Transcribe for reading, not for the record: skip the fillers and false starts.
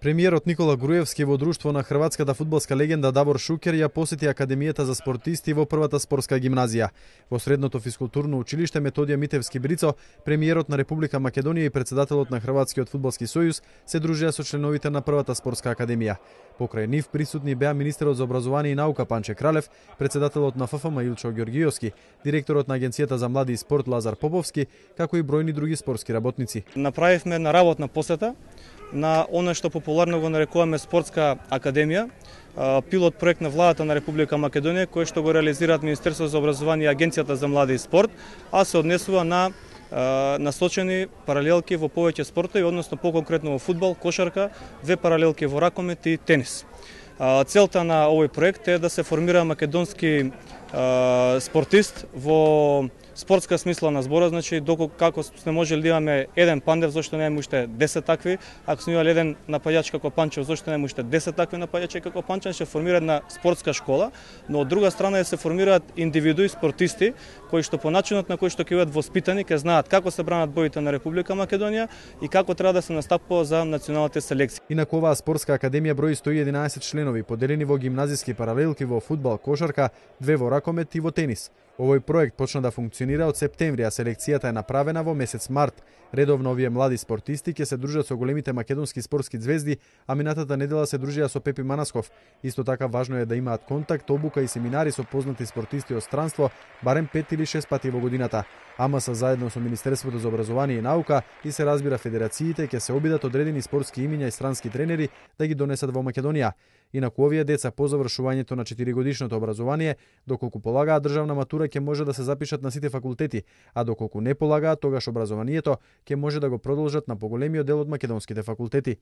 Премиерот Никола Груевски во друштво на хрватската фудбалска легенда Давор Шукер ја посети Академијата за спортисти во првата спортска гимназија. Во средното физкултурно училиште Методија Митевски Брицо, премиерот на Република Македонија и председателот на Хрватскиот фудбалски сојуз се дружеа со членовите на првата спортска академија. Покрај нив присутни беа министерот за образование и наука Панче Кралев, председателот на ФФМ Илчо Ѓоргиевски, директорот на Агенцијата за млади и спорт Лазар Поповски, како и бројни други спортски работници. Направивме една работна посета на оно што популарно го нарекуваме спортска академија, пилот проект на владата на Република Македонија, кој што го реализираат Министерството за образование и Агенцијата за млади и спорт, а се однесува на насочени паралелки во повеќе спортови, односно поконкретно во фудбал, кошарка, две паралелки во ракомет и тенис. Целта на овој проект е да се формира македонски спортист во спортска смисла на збора, значи доколку како сме можели да имаме еден Пандев, зашто немаме уште 10 такви, ако сме имали еден напаѓач како Панчев, зашто немаме уште 10 такви напаѓачи како Панчев, ќе формира една спортска школа, но од друга страна се формираат индивидуи спортисти кои што по начинот на кој што ќе бидат воспитани, ќе знаат како се бранат боите на Република Македонија и како треба да се настапува за националните селекции. Инаку оваа спортска академија брои 111 членови, поделени во гимназиски паралелки во фудбал, кошарка, две во ракомет и во тенис. Овој проект почна да функционира од септември, а селекцијата е направена во месец март. Редовно овие млади спортисти ќе се дружат со големите македонски спортски звезди, а минатата недела се дружија со Пепи Манасков. Исто така важно е да имаат контакт, обука и семинари со познати спортисти од странство, барем 5 или 6 пати во годината. АМС заедно со Министерството за образование и наука и се разбира федерациите ќе се обидат одредени спортски имиња и странски тренери да ги донесат во Македонија. Инаку овие деца по завршувањето на 4-годишното образование, доколку полагаат државна матура, ќе може да се запишат на сите факултети, а доколку не полагаат, тогаш образованието ќе може да го продолжат на поголемиот дел од македонските факултети.